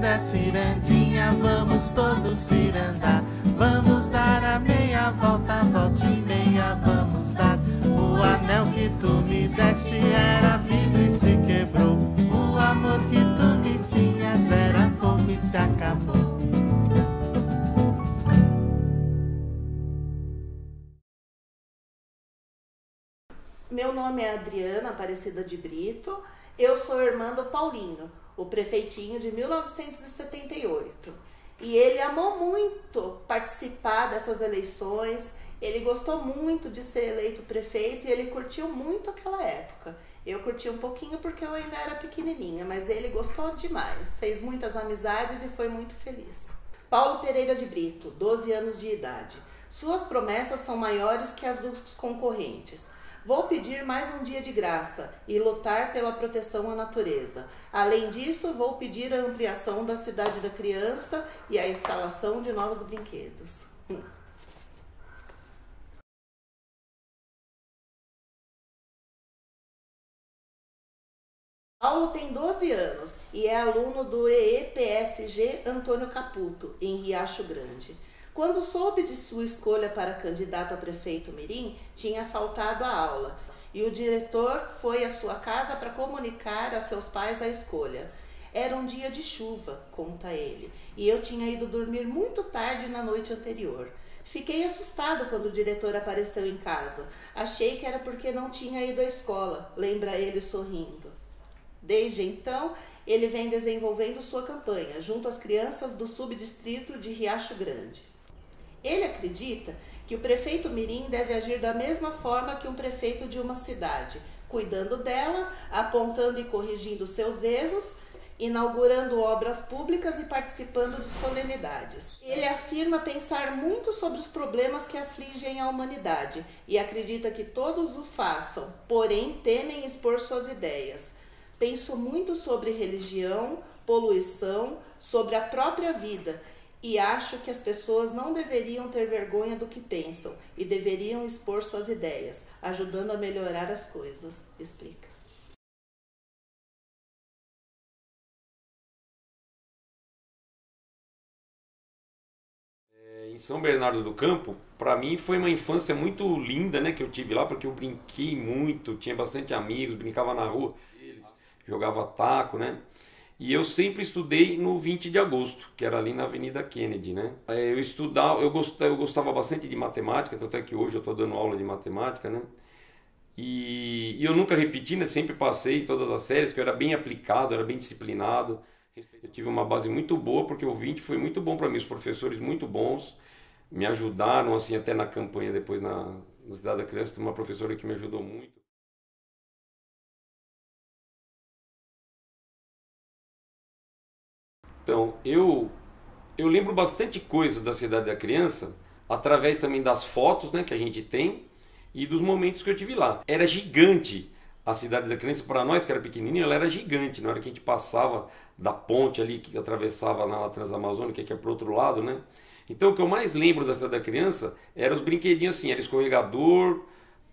ciranda, cirandinha, vamos todos cirandar. Vamos dar a meia volta, volta e meia, vamos dar. O anel que tu me deste era vidro e se quebrou. O amor que tu me tinhas era pouco e se acabou. Meu nome é Adriana Aparecida de Brito, eu sou irmã do Paulinho, o prefeitinho de 1978. E ele amou muito participar dessas eleições, ele gostou muito de ser eleito prefeito e ele curtiu muito aquela época. Eu curti um pouquinho porque eu ainda era pequenininha, mas ele gostou demais, fez muitas amizades e foi muito feliz. Paulo Pereira de Brito, 12 anos de idade. Suas promessas são maiores que as dos concorrentes. Vou pedir mais um dia de graça e lutar pela proteção à natureza. Além disso, vou pedir a ampliação da cidade da criança e a instalação de novos brinquedos. Paulo tem 12 anos e é aluno do EEPSG Antônio Caputo, em Riacho Grande. Quando soube de sua escolha para candidato a prefeito mirim, tinha faltado a aula e o diretor foi à sua casa para comunicar a seus pais a escolha. Era um dia de chuva, conta ele, e eu tinha ido dormir muito tarde na noite anterior. Fiquei assustado quando o diretor apareceu em casa. Achei que era porque não tinha ido à escola, lembra ele sorrindo. Desde então, ele vem desenvolvendo sua campanha junto às crianças do subdistrito de Riacho Grande. Ele acredita que o prefeito mirim deve agir da mesma forma que um prefeito de uma cidade, cuidando dela, apontando e corrigindo seus erros, inaugurando obras públicas e participando de solenidades. Ele afirma pensar muito sobre os problemas que afligem a humanidade e acredita que todos o façam, porém temem expor suas ideias. Penso muito sobre religião, poluição, sobre a própria vida, e acho que as pessoas não deveriam ter vergonha do que pensam e deveriam expor suas ideias, ajudando a melhorar as coisas, explica. Em São Bernardo do Campo, para mim foi uma infância muito linda, né, que eu tive lá, porque eu brinquei muito, tinha bastante amigos, brincava na rua, jogava taco, né? E eu sempre estudei no 20 de agosto, que era ali na Avenida Kennedy, né? Eu gostava bastante de matemática, tanto é que hoje eu estou dando aula de matemática, né? E eu nunca repeti, né? Sempre passei todas as séries, porque eu era bem aplicado, era bem disciplinado. Eu tive uma base muito boa, porque o 20 foi muito bom para mim, os professores muito bons, me ajudaram, assim, até na campanha depois na Cidade da Criança, tem uma professora que me ajudou muito. Então, eu lembro bastante coisa da Cidade da Criança, através também das fotos, né, que a gente tem e dos momentos que eu tive lá. Era gigante a Cidade da Criança, para nós que era pequenininho, ela era gigante. Na hora que a gente passava da ponte ali, que atravessava na Transamazônica, que é pro outro lado, né? Então, o que eu mais lembro da Cidade da Criança eram os brinquedinhos assim, era escorregador,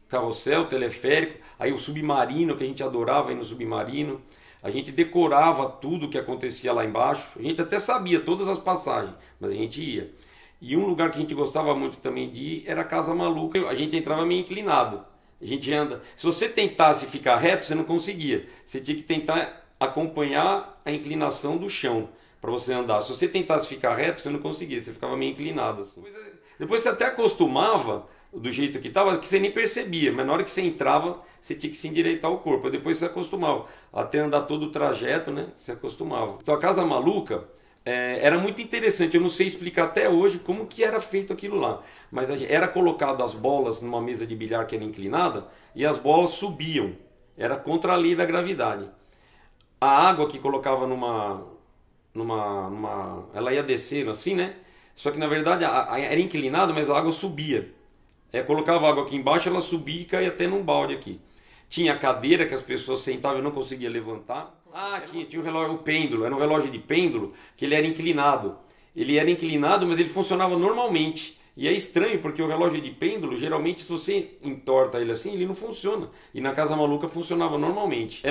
carrossel, teleférico, aí o submarino, que a gente adorava ir no submarino. A gente decorava tudo o que acontecia lá embaixo. A gente até sabia todas as passagens, mas a gente ia. E um lugar que a gente gostava muito também de ir era a Casa Maluca. A gente entrava meio inclinado. A gente anda. Se você tentasse ficar reto, você não conseguia. Você tinha que tentar acompanhar a inclinação do chão para você andar. Se você tentasse ficar reto, você não conseguia. Você ficava meio inclinado assim. Depois você até acostumava do jeito que estava, que você nem percebia, mas na hora que você entrava, você tinha que se endireitar o corpo, depois você acostumava, até andar todo o trajeto, né, você acostumava. Então a Casa Maluca era muito interessante, eu não sei explicar até hoje como que era feito aquilo lá, mas era colocado as bolas numa mesa de bilhar que era inclinada, e as bolas subiam, era contra a lei da gravidade. A água que colocava ela ia descendo assim, né, só que na verdade era inclinado, mas a água subia. Colocava água aqui embaixo, ela subia e caía até num balde aqui. Tinha a cadeira que as pessoas sentavam e não conseguiam levantar. Tinha o relógio, o pêndulo, era um relógio de pêndulo que ele era inclinado. Ele era inclinado, mas ele funcionava normalmente. E é estranho, porque o relógio de pêndulo, geralmente, se você entorta ele assim, ele não funciona. E na Casa Maluca funcionava normalmente.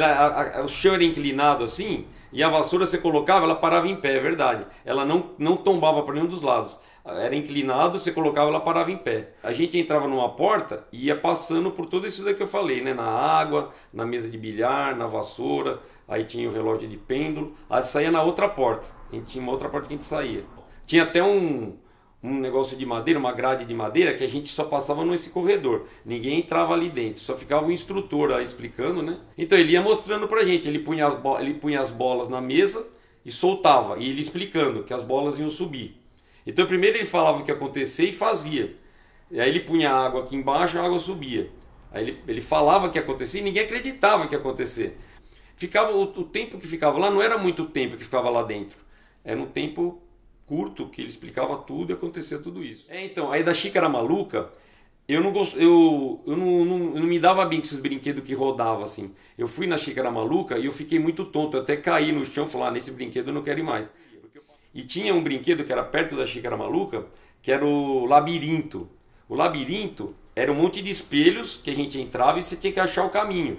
O chão era inclinado assim, E a vassoura você colocava, ela parava em pé, é verdade. Ela não tombava para nenhum dos lados. Era inclinado, você colocava, ela parava em pé. A gente entrava numa porta e ia passando por tudo isso daí que eu falei, né? Na água, na mesa de bilhar, na vassoura, aí tinha o relógio de pêndulo, aí saía na outra porta. A gente tinha uma outra porta que a gente saía. Tinha até um negócio de madeira, uma grade de madeira, que a gente só passava nesse corredor. Ninguém entrava ali dentro, só ficava o instrutor lá explicando, né? Então ele ia mostrando pra gente, ele punha as bolas na mesa e soltava, e ele explicando que as bolas iam subir. Então primeiro ele falava o que ia acontecer e fazia. E aí ele punha a água aqui embaixo, a água subia. Aí ele falava o que ia acontecer e ninguém acreditava que ia acontecer. O tempo que ficava lá não era muito tempo que ficava lá dentro. Era um tempo curto que ele explicava tudo e acontecia tudo isso. Então, aí da xícara maluca, eu não me dava bem com esses brinquedos que rodavam assim. Eu fui na xícara maluca e eu fiquei muito tonto. Eu até caí no chão e falei, nesse brinquedo eu não quero ir mais. E tinha um brinquedo que era perto da xícara maluca, que era o labirinto. O labirinto era um monte de espelhos que a gente entrava e você tinha que achar o caminho.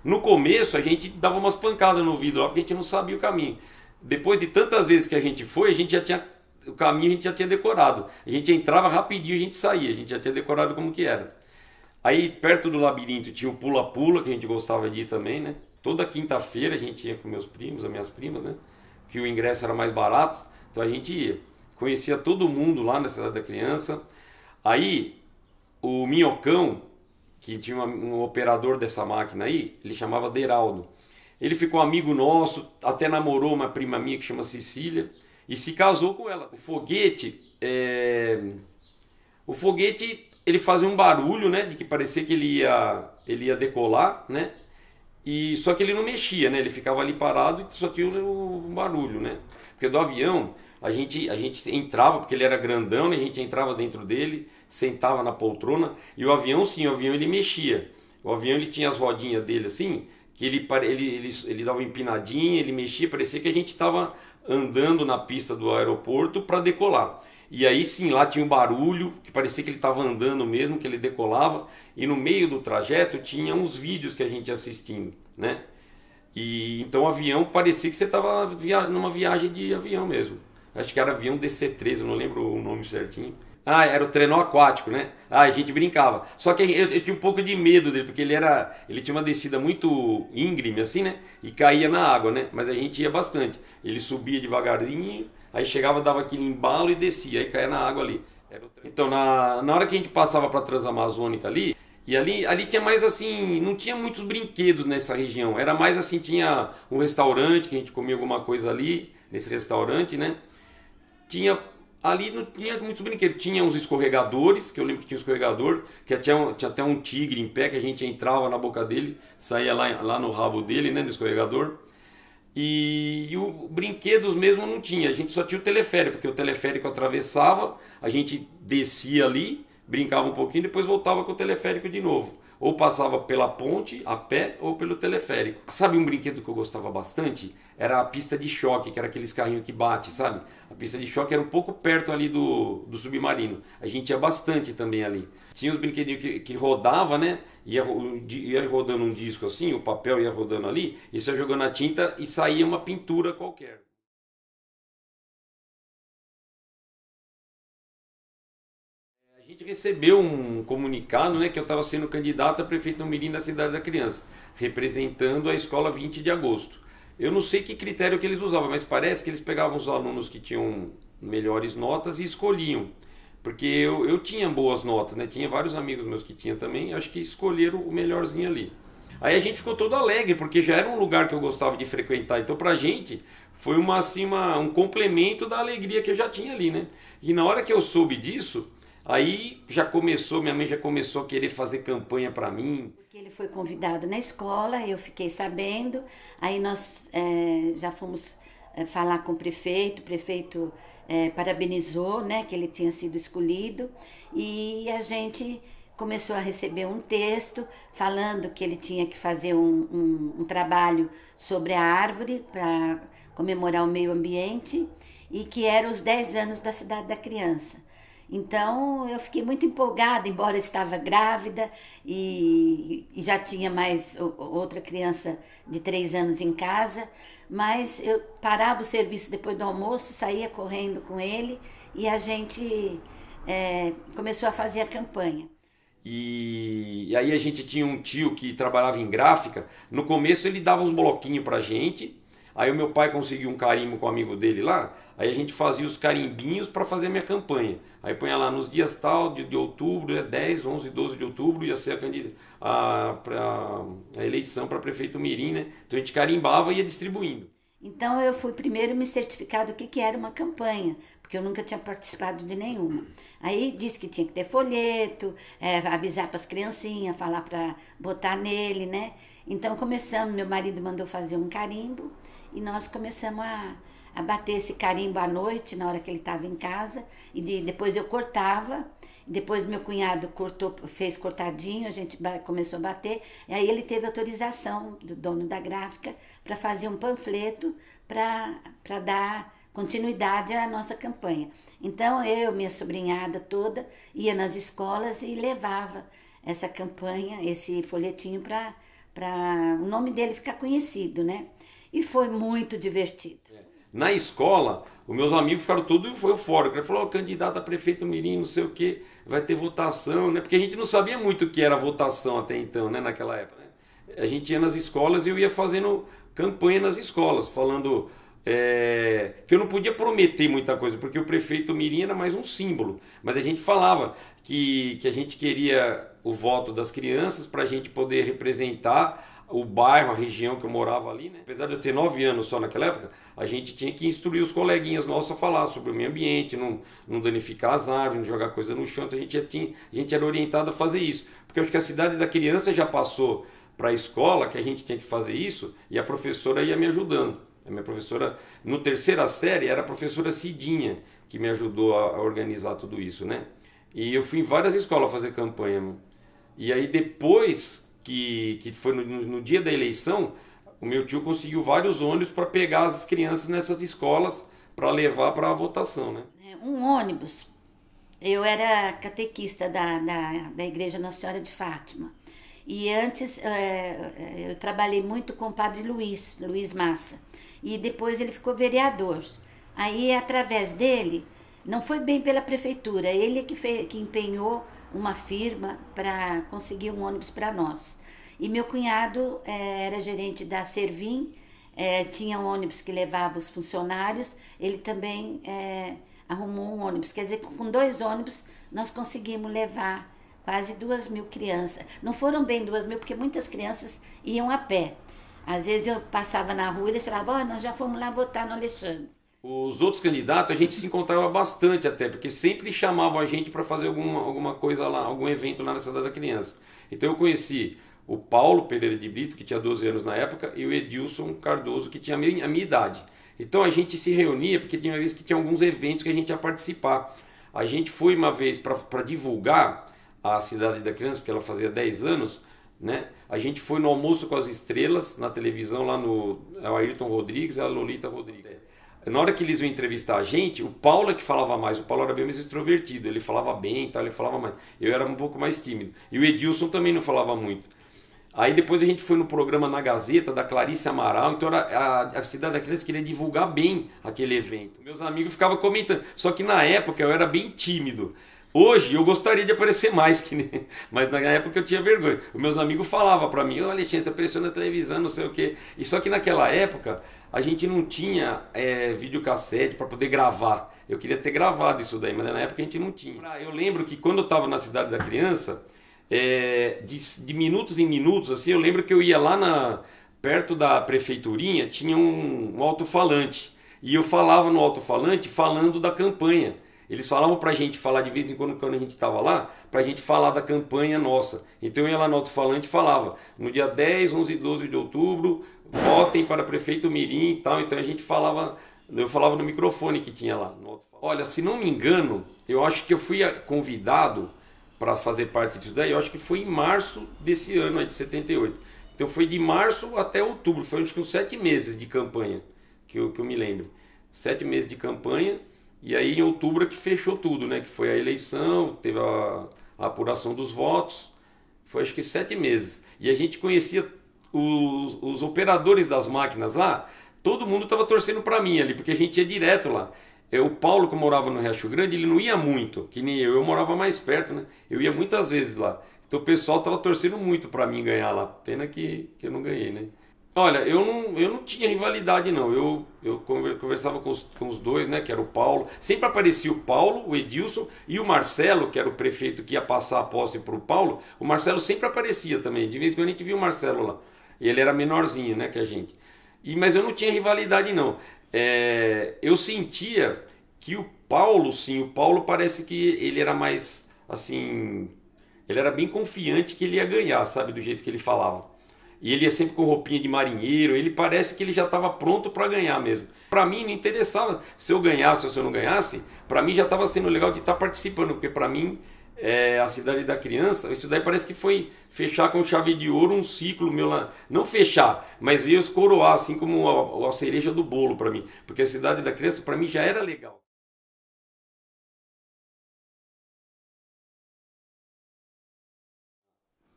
No começo a gente dava umas pancadas no vidro lá porque a gente não sabia o caminho. Depois de tantas vezes que a gente foi, a gente já tinha o caminho, a gente já tinha decorado. A gente entrava rapidinho, a gente saía, a gente já tinha decorado como que era. Aí perto do labirinto tinha o pula-pula, que a gente gostava de ir também, né? Toda quinta-feira a gente ia com meus primos, as minhas primas, né? Que o ingresso era mais barato, então a gente ia. Conhecia todo mundo lá na Cidade da Criança. Aí o Minhocão, que tinha um operador dessa máquina aí, ele chamava Deraldo. Ele ficou amigo nosso, até namorou uma prima minha que chama Cecília e se casou com ela. O foguete ele fazia um barulho, né, de que parecia que ele ia decolar, né? E só que ele não mexia, né? Ele ficava ali parado e só tinha um barulho, né? Porque do avião a gente entrava, porque ele era grandão, né? A gente entrava dentro dele, sentava na poltrona e o avião sim, o avião ele mexia. O avião ele tinha as rodinhas dele assim, que ele dava uma empinadinha, ele mexia, parecia que a gente estava andando na pista do aeroporto para decolar. E aí sim, lá tinha um barulho, que parecia que ele estava andando mesmo, que ele decolava, e no meio do trajeto tinha uns vídeos que a gente ia assistindo, né? E então o avião parecia que você estava numa viagem de avião mesmo. Acho que era avião DC-3, eu não lembro o nome certinho. Ah, era o trenó aquático, né? Ah, a gente brincava. Só que eu tinha um pouco de medo dele, porque ele tinha uma descida muito íngreme, assim, né? E caía na água, né? Mas a gente ia bastante. Ele subia devagarzinho, aí chegava, dava aquele embalo e descia, aí caía na água ali. Então, na hora que a gente passava para a Transamazônica ali, e ali tinha mais assim, não tinha muitos brinquedos nessa região. Era mais assim, tinha um restaurante, que a gente comia alguma coisa ali, nesse restaurante, né? Ali não tinha muitos brinquedos, tinha uns escorregadores, que eu lembro que tinha um escorregador, que tinha até um tigre em pé, que a gente entrava na boca dele, saía lá no rabo dele, né, no escorregador. E brinquedos mesmo não tinha, a gente só tinha o teleférico, porque o teleférico atravessava, a gente descia ali, brincava um pouquinho, depois voltava com o teleférico de novo. Ou passava pela ponte, a pé, ou pelo teleférico. Sabe um brinquedo que eu gostava bastante? Era a pista de choque, que era aqueles carrinhos que bate, sabe? A pista de choque era um pouco perto ali do submarino. A gente ia bastante também ali. Tinha os brinquedinhos que rodava, né? Ia rodando um disco assim, o papel ia rodando ali, e você ia jogando a tinta e saía uma pintura qualquer. A gente recebeu um comunicado, né, que eu estava sendo candidato a prefeito mirim da Cidade da Criança, representando a escola 20 de agosto. Eu não sei que critério que eles usavam, mas parece que eles pegavam os alunos que tinham melhores notas e escolhiam. Porque eu tinha boas notas, né? Tinha vários amigos meus que tinham também, acho que escolheram o melhorzinho ali. Aí a gente ficou todo alegre, porque já era um lugar que eu gostava de frequentar. Então pra gente foi um complemento da alegria que eu já tinha ali, né? E na hora que eu soube disso, aí minha mãe já começou a querer fazer campanha para mim. Porque ele foi convidado na escola, eu fiquei sabendo, aí nós já fomos falar com o prefeito parabenizou, né, que ele tinha sido escolhido, e a gente começou a receber um texto falando que ele tinha que fazer um trabalho sobre a árvore para comemorar o meio ambiente, e que eram os 10 anos da Cidade da Criança. Então eu fiquei muito empolgada, embora eu estava grávida e já tinha mais outra criança de 3 anos em casa, mas eu parava o serviço depois do almoço, saía correndo com ele e a gente começou a fazer a campanha. E aí a gente tinha um tio que trabalhava em gráfica. No começo ele dava uns bloquinhos pra gente. Aí o meu pai conseguiu um carimbo com um amigo dele lá. Aí a gente fazia os carimbinhos para fazer a minha campanha. Aí punha lá nos dias tal de outubro, 10, 11, 12 de outubro, ia ser a eleição para prefeito mirim, né? Então a gente carimbava e ia distribuindo. Então eu fui primeiro me certificar do que era uma campanha, porque eu nunca tinha participado de nenhuma. Aí disse que tinha que ter folheto, avisar para as criancinhas, falar para botar nele, né? Então começamos, meu marido mandou fazer um carimbo e nós começamos a bater esse carimbo à noite, na hora que ele estava em casa, e depois eu cortava, depois meu cunhado fez cortadinho, a gente começou a bater, e aí ele teve autorização do dono da gráfica para fazer um panfleto para dar continuidade à nossa campanha. Então eu, minha sobrinhada toda, ia nas escolas e levava essa campanha, esse folhetinho para o nome dele ficar conhecido, né? E foi muito divertido. Na escola, os meus amigos ficaram todos eufóricos. Ele falou, candidato a prefeito mirim, não sei o que, vai ter votação, né? Porque a gente não sabia muito o que era votação até então, né? Naquela época, né? A gente ia nas escolas e eu ia fazendo campanha nas escolas, falando que eu não podia prometer muita coisa, porque o prefeito mirim era mais um símbolo. Mas a gente falava que a gente queria o voto das crianças para a gente poder representar o bairro, a região que eu morava ali, né? Apesar de eu ter 9 anos só naquela época, a gente tinha que instruir os coleguinhas nossos a falar sobre o meio ambiente, não danificar as árvores, não jogar coisa no chão. Então a gente era orientado a fazer isso. Porque eu acho que a cidade da criança já passou para a escola que a gente tinha que fazer isso e a professora ia me ajudando. A minha professora, no terceira série, era a professora Cidinha, que me ajudou a organizar tudo isso, né? E eu fui em várias escolas fazer campanha, mano. E aí depois que foi no dia da eleição, o meu tio conseguiu vários ônibus para pegar as crianças nessas escolas para levar para a votação, né? Um ônibus. Eu era catequista da Igreja Nossa Senhora de Fátima. E antes eu trabalhei muito com o padre Luiz Massa. E depois ele ficou vereador. Aí, através dele, não foi bem pela prefeitura, ele que empenhou uma firma para conseguir um ônibus para nós. E meu cunhado era gerente da Servim, tinha um ônibus que levava os funcionários, ele também arrumou um ônibus. Quer dizer, com 2 ônibus nós conseguimos levar quase 2.000 crianças. Não foram bem 2.000, porque muitas crianças iam a pé. Às vezes eu passava na rua e eles falavam, nós já fomos lá votar no Alexandre. Os outros candidatos a gente se encontrava bastante até, porque sempre chamavam a gente para fazer alguma coisa lá, algum evento lá na Cidade da Criança. Então eu conheci o Paulo Pereira de Brito, que tinha 12 anos na época, e o Edilson Cardoso, que tinha a minha idade. Então a gente se reunia, porque tinha uma vez que tinha alguns eventos que a gente ia participar. A gente foi uma vez para divulgar a Cidade da Criança, porque ela fazia 10 anos, né? A gente foi no Almoço com as Estrelas, na televisão, lá no Ayrton Rodrigues e a Lolita Rodrigues. Na hora que eles iam entrevistar a gente, o Paulo é que falava mais, o Paulo era bem mais extrovertido, ele falava bem, ele falava mais. Eu era um pouco mais tímido. E o Edilson também não falava muito. Aí depois a gente foi no programa na Gazeta, da Clarice Amaral, então a Cidade da Criança queria divulgar bem aquele evento. Meus amigos ficavam comentando, só que na época eu era bem tímido. Hoje eu gostaria de aparecer mais, mas na época eu tinha vergonha. Os meus amigos falavam pra mim, Alexandre, você apareceu na televisão, não sei o quê. E só que naquela época a gente não tinha videocassete para poder gravar. Eu queria ter gravado isso daí, mas na época a gente não tinha. Eu lembro que quando eu estava na Cidade da Criança, de minutos em minutos, assim, eu lembro que eu ia lá perto da prefeiturinha, tinha um alto-falante. E eu falava no alto-falante falando da campanha. Eles falavam pra gente falar de vez em quando a gente estava lá, pra gente falar da campanha nossa. Então eu ia lá no alto-falante e falava, no dia 10, 11 e 12 de outubro, votem para prefeito mirim e tal. Então a gente falava, eu falava no microfone que tinha lá. Olha, se não me engano, eu acho que eu fui convidado para fazer parte disso daí, eu acho que foi em março desse ano, de 78. Então foi de março até outubro, foi acho que uns 7 meses de campanha, que eu me lembro. 7 meses de campanha. E aí em outubro é que fechou tudo, né? Que foi a eleição, teve a apuração dos votos, foi acho que 7 meses. E a gente conhecia os operadores das máquinas lá, todo mundo estava torcendo para mim ali, porque a gente ia direto lá. O Paulo, que morava no Riacho Grande, ele não ia muito, que nem eu morava mais perto, né? Eu ia muitas vezes lá. Então o pessoal estava torcendo muito para mim ganhar lá. Pena que eu não ganhei, né? Olha, eu não tinha rivalidade não, eu conversava com os dois, né, que era o Paulo, sempre aparecia o Paulo, o Edilson e o Marcelo, que era o prefeito que ia passar a posse para o Paulo, o Marcelo sempre aparecia também, de vez em quando a gente via o Marcelo lá, e ele era menorzinho, né, que a gente, mas eu não tinha rivalidade não, eu sentia que o Paulo, sim, o Paulo parece que ele era mais, assim, ele era bem confiante que ele ia ganhar, sabe, do jeito que ele falava. E ele ia sempre com roupinha de marinheiro, ele parece que ele já estava pronto para ganhar mesmo. Para mim não interessava se eu ganhasse ou se eu não ganhasse, para mim já estava sendo legal de estar participando, porque para mim a Cidade da Criança, isso daí parece que foi fechar com chave de ouro um ciclo meu lá. Não fechar, mas veio os coroar, assim como a cereja do bolo para mim, porque a Cidade da Criança para mim já era legal.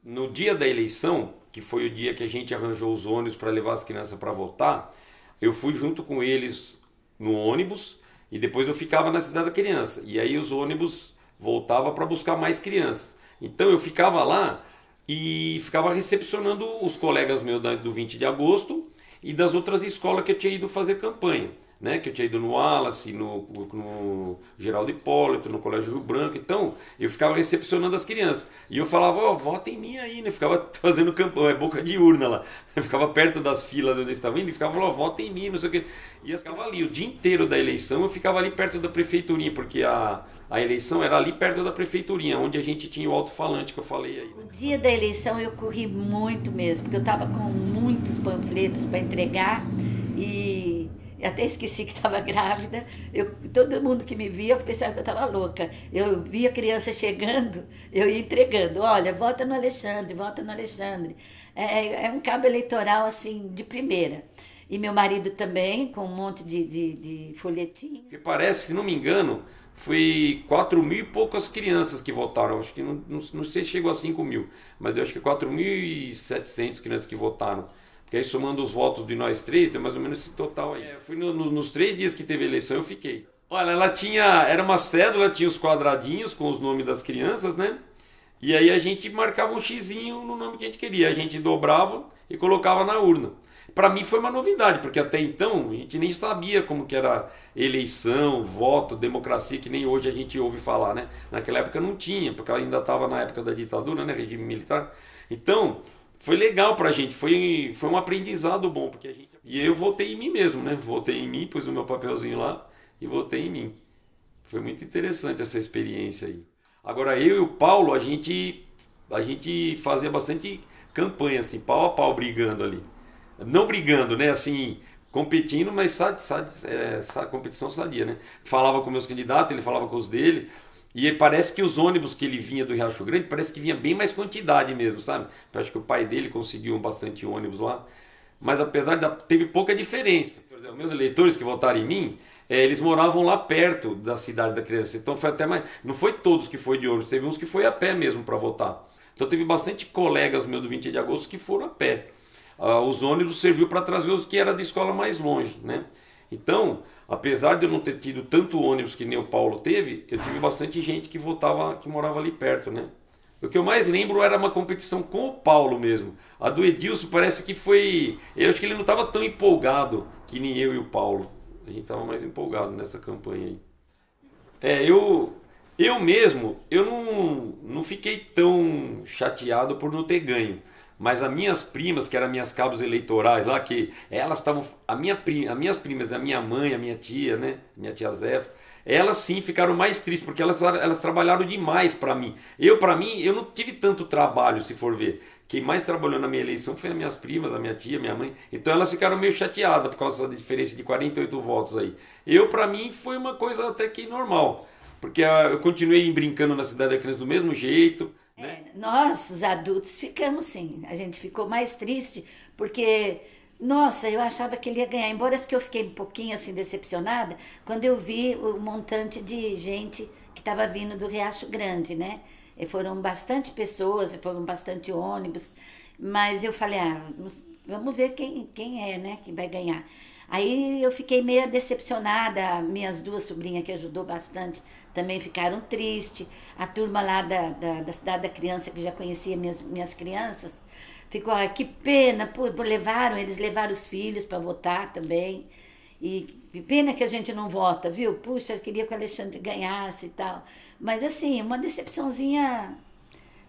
No dia da eleição, que foi o dia que a gente arranjou os ônibus para levar as crianças para votar, eu fui junto com eles no ônibus e depois eu ficava na Cidade da Criança. E aí os ônibus voltavam para buscar mais crianças. Então eu ficava lá e ficava recepcionando os colegas meus do 20 de agosto e das outras escolas que eu tinha ido fazer campanha. Né, que eu tinha ido no Wallace, no Geraldo Hipólito, no Colégio Rio Branco. Então, eu ficava recepcionando as crianças. E eu falava, ó, vota em mim aí, né? Eu ficava fazendo campanha, boca de urna lá. Eu ficava perto das filas onde eles estavam indo e ficava falando, ó, vota em mim, não sei o quê. E eu ficava ali, o dia inteiro da eleição, eu ficava ali perto da prefeiturinha, porque a eleição era ali perto da prefeiturinha, onde a gente tinha o alto-falante que eu falei aí. O dia da eleição eu corri muito mesmo, porque eu estava com muitos panfletos para entregar e até esqueci que estava grávida. Todo mundo que me via pensava que eu estava louca. Eu via a criança chegando, eu ia entregando. Olha, vota no Alexandre, vota no Alexandre. É um cabo eleitoral assim de primeira. E meu marido também, com um monte de folhetinho. Que parece, se não me engano, foi 4.000 e poucas crianças que votaram. Acho que não sei se chegou a 5.000, mas eu acho que 4.700 crianças que votaram. Porque aí somando os votos de nós três, deu mais ou menos esse total aí. Eu fui nos 3 dias que teve eleição, eu fiquei. Olha, era uma cédula, tinha os quadradinhos com os nomes das crianças, né? E aí a gente marcava um xizinho no nome que a gente queria. A gente dobrava e colocava na urna. Para mim foi uma novidade, porque até então a gente nem sabia como que era eleição, voto, democracia, que nem hoje a gente ouve falar, né? Naquela época não tinha, porque ainda estava na época da ditadura, né? Regime militar. Então, foi legal pra gente, foi um aprendizado bom, porque a gente... E eu votei em mim mesmo, né? Votei em mim, pus o meu papelzinho lá e votei em mim. Foi muito interessante essa experiência aí. Agora, eu e o Paulo, a gente fazia bastante campanha, assim, pau a pau, brigando ali. Não brigando, né? Assim, competindo, mas competição sadia, né? Falava com meus candidatos, ele falava com os dele. E parece que os ônibus que ele vinha do Riacho Grande, parece que vinha bem mais quantidade mesmo, sabe? Acho que o pai dele conseguiu bastante ônibus lá. Mas apesar teve pouca diferença. Por exemplo, meus eleitores que votaram em mim, eles moravam lá perto da Cidade da Criança. Então foi até mais... Não foi todos que foi de ônibus, teve uns que foi a pé mesmo para votar. Então teve bastante colegas meus do 20 de agosto que foram a pé. Os ônibus serviu para trazer os que era de escola mais longe, né? Então, apesar de eu não ter tido tanto ônibus que nem o Paulo teve, eu tive bastante gente que votava, que morava ali perto, né? O que eu mais lembro era uma competição com o Paulo mesmo. A do Edilson parece que foi... Eu acho que ele não estava tão empolgado que nem eu e o Paulo. A gente estava mais empolgado nessa campanha aí. Eu mesmo, eu não fiquei tão chateado por não ter ganho. Mas as minhas primas, que eram minhas cabos eleitorais lá, que elas estavam... As minhas primas, a minha mãe, a minha tia, né? Minha tia Zefa, elas sim ficaram mais tristes, porque elas trabalharam demais para mim. Eu não tive tanto trabalho, se for ver. Quem mais trabalhou na minha eleição foi as minhas primas, a minha tia, minha mãe. Então elas ficaram meio chateadas por causa da diferença de 48 votos aí. Para mim, foi uma coisa até que normal. Porque eu continuei brincando na Cidade da Criança do mesmo jeito. Né? Nós, os adultos, ficamos sim. A gente ficou mais triste, porque Nossa, eu achava que ele ia ganhar, embora que eu fiquei um pouquinho assim decepcionada quando eu vi o montante de gente que estava vindo do Riacho Grande, né? E foram bastante pessoas, foram bastante ônibus, mas eu falei, vamos ver quem é, né, que vai ganhar. Aí eu fiquei meio decepcionada, minhas duas sobrinhas que ajudou bastante também ficaram tristes, a turma lá da Cidade da Criança, que já conhecia minhas crianças, ficou, que pena, eles levaram os filhos para votar também. E pena que a gente não vota, viu? Puxa, eu queria que o Alexandre ganhasse e tal. Mas assim, uma decepçãozinha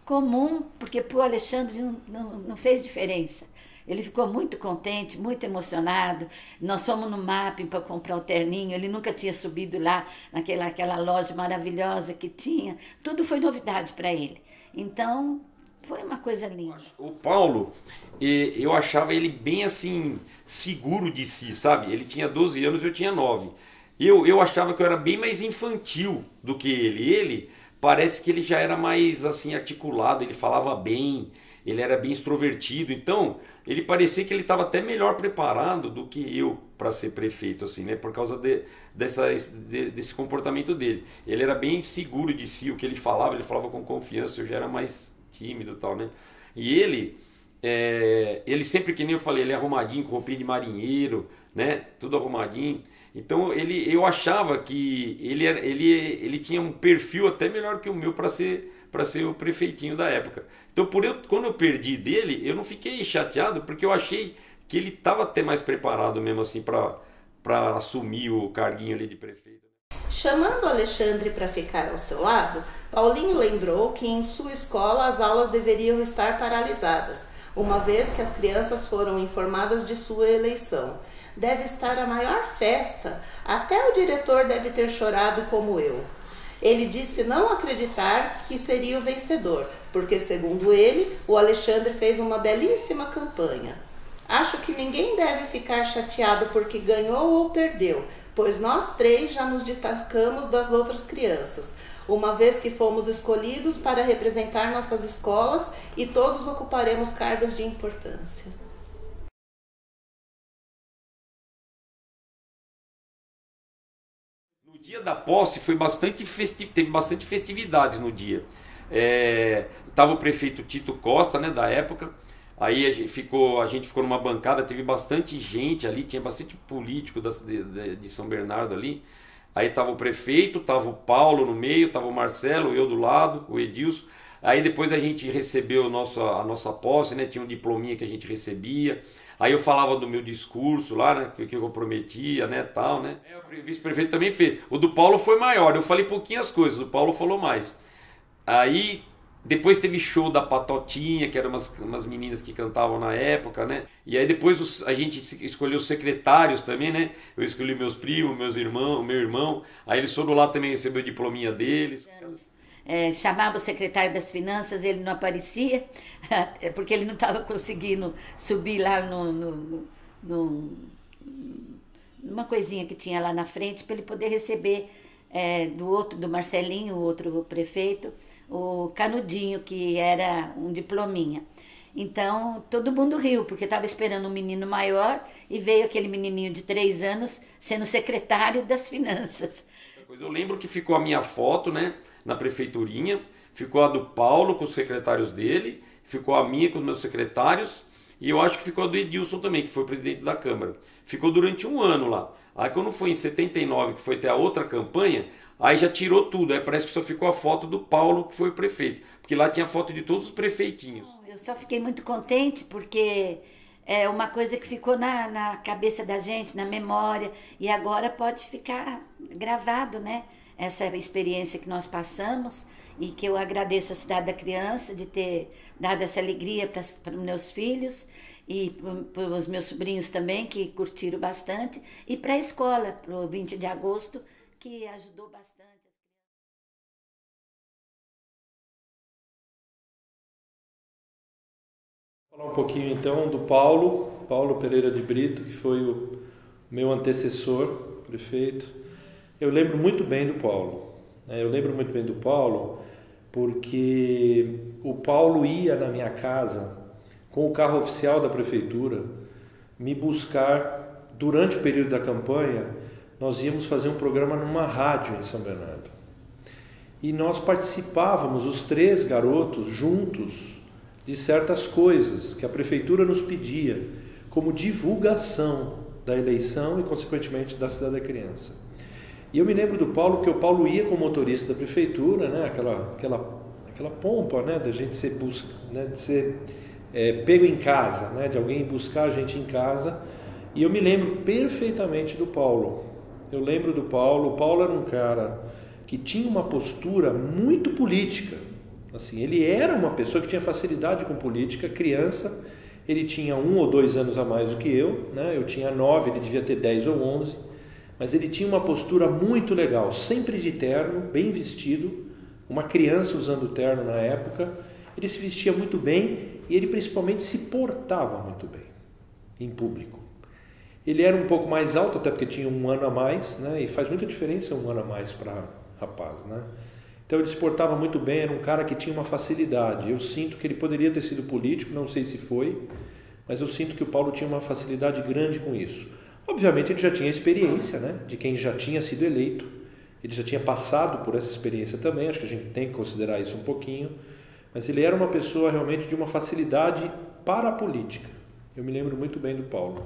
comum, porque pro Alexandre não fez diferença. Ele ficou muito contente, muito emocionado. Nós fomos no Mapping para comprar o terninho. Ele nunca tinha subido lá naquela loja maravilhosa que tinha. Tudo foi novidade para ele. Então, foi uma coisa linda. O Paulo, eu achava ele bem assim, seguro de si, sabe? Ele tinha 12 anos e eu tinha 9. Eu achava que eu era bem mais infantil do que ele. Ele parece que ele já era mais assim articulado, ele falava bem, ele era bem extrovertido. Então, ele parecia que ele estava até melhor preparado do que eu para ser prefeito, assim, né? Por causa desse comportamento dele. Ele era bem seguro de si, o que ele falava com confiança, eu já era mais tímido e tal, né? E ele sempre, que nem eu falei, ele é arrumadinho, com roupinha de marinheiro, né? Tudo arrumadinho. Então eu achava que ele tinha um perfil até melhor que o meu para ser o prefeitinho da época. Então quando eu perdi dele, eu não fiquei chateado, porque eu achei que ele estava até mais preparado mesmo assim para assumir o carguinho ali de prefeito. Chamando Alexandre para ficar ao seu lado, Paulinho lembrou que em sua escola as aulas deveriam estar paralisadas, uma vez que as crianças foram informadas de sua eleição. Deve estar a maior festa, até o diretor deve ter chorado como eu. Ele disse não acreditar que seria o vencedor, porque, segundo ele, o Alexandre fez uma belíssima campanha. Acho que ninguém deve ficar chateado porque ganhou ou perdeu, pois nós três já nos destacamos das outras crianças, uma vez que fomos escolhidos para representar nossas escolas e todos ocuparemos cargos de importância. No dia da posse foi teve bastante festividades no dia. Tava o prefeito Tito Costa, né, da época. Aí a gente ficou numa bancada, teve bastante gente ali, tinha bastante político de São Bernardo ali. Aí tava o prefeito, tava o Paulo no meio, tava o Marcelo, eu do lado, o Edilson. Aí depois a gente recebeu a nossa posse, né? Tinha um diplominha que a gente recebia. Aí eu falava do meu discurso lá, né? Que eu prometia, né? Tal, né? O vice-prefeito também fez. O do Paulo foi maior, eu falei pouquinhas coisas, o Paulo falou mais. Aí depois teve show da Patotinha, que eram umas meninas que cantavam na época, né? E aí depois a gente escolheu os secretários também, né? Eu escolhi meus primos, meu irmão. Aí eles foram lá também receber o diplominha deles. Chamava o secretário das Finanças, ele não aparecia, porque ele não estava conseguindo subir lá numa coisinha que tinha lá na frente, para ele poder receber do Marcelinho, o outro prefeito, o Canudinho, que era um diplominha. Então, todo mundo riu, porque estava esperando um menino maior e veio aquele menininho de 3 anos sendo secretário das Finanças. Eu lembro que ficou a minha foto, né, na prefeiturinha, ficou a do Paulo com os secretários dele, ficou a minha com os meus secretários, e eu acho que ficou a do Edilson também, que foi presidente da Câmara. Ficou durante 1 ano lá. Aí quando foi em 79, que foi ter a outra campanha, aí já tirou tudo. Aí parece que só ficou a foto do Paulo, que foi o prefeito. Porque lá tinha foto de todos os prefeitinhos. Eu só fiquei muito contente porque é uma coisa que ficou na cabeça da gente, na memória. E agora pode ficar gravado, né? Essa experiência que nós passamos. E que eu agradeço à Cidade da Criança de ter dado essa alegria para os meus filhos. E para os meus sobrinhos também, que curtiram bastante. E para a escola, para o 20 de agosto, que ajudou bastante. Vou falar um pouquinho então do Paulo Pereira de Brito, que foi o meu antecessor, prefeito. Eu lembro muito bem do Paulo. Eu lembro muito bem do Paulo porque o Paulo ia na minha casa com o carro oficial da prefeitura me buscar durante o período da campanha. Nós íamos fazer um programa numa rádio em São Bernardo. E nós participávamos, os 3 garotos, juntos, de certas coisas que a prefeitura nos pedia, como divulgação da eleição e, consequentemente, da Cidade da Criança. E eu me lembro do Paulo, porque o Paulo ia com o motorista da prefeitura, né? aquela pompa, né? Da gente ser, de ser pego em casa, né? De alguém buscar a gente em casa. E eu me lembro perfeitamente do Paulo. Eu lembro do Paulo. O Paulo era um cara que tinha uma postura muito política. Assim, ele era uma pessoa que tinha facilidade com política, criança. Ele tinha 1 ou 2 anos a mais do que eu, né? Eu tinha 9, ele devia ter 10 ou 11. Mas ele tinha uma postura muito legal, sempre de terno, bem vestido. Uma criança usando terno na época. Ele se vestia muito bem e ele principalmente se portava muito bem em público. Ele era um pouco mais alto, até porque tinha 1 ano a mais, né? E faz muita diferença 1 ano a mais para rapaz, né? Então ele se portava muito bem, era um cara que tinha uma facilidade. Eu sinto que ele poderia ter sido político, não sei se foi, mas eu sinto que o Paulo tinha uma facilidade grande com isso. Obviamente ele já tinha experiência, né? De quem já tinha sido eleito. Ele já tinha passado por essa experiência também, acho que a gente tem que considerar isso um pouquinho. Mas ele era uma pessoa realmente de uma facilidade para a política. Eu me lembro muito bem do Paulo.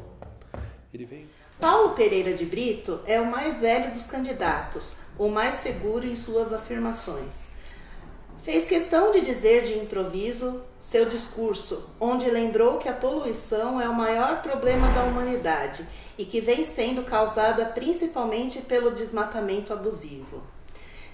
Ele veio... Paulo Pereira de Brito é o mais velho dos candidatos, o mais seguro em suas afirmações. Fez questão de dizer de improviso seu discurso, onde lembrou que a poluição é o maior problema da humanidade e que vem sendo causada principalmente pelo desmatamento abusivo.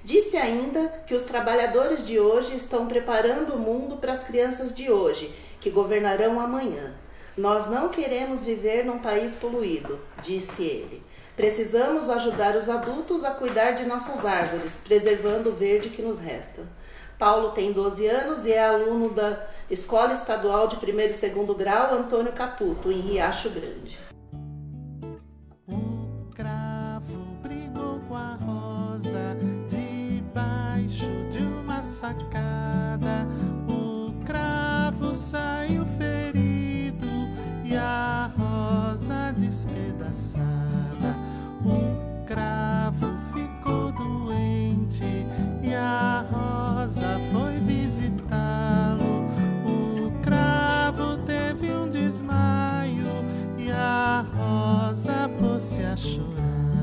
Disse ainda que os trabalhadores de hoje estão preparando o mundo para as crianças de hoje, que governarão amanhã. Nós não queremos viver num país poluído, disse ele. Precisamos ajudar os adultos a cuidar de nossas árvores, preservando o verde que nos resta. Paulo tem 12 anos e é aluno da Escola Estadual de 1º e 2º grau Antônio Caputo, em Riacho Grande. O cravo brigou com a rosa debaixo de uma sacada. O cravo saiu ferido e a rosa despedaçada. O cravo ficou doente e a rosa foi visitá-lo. O cravo teve um desmaio e a rosa pôs-se a chorar.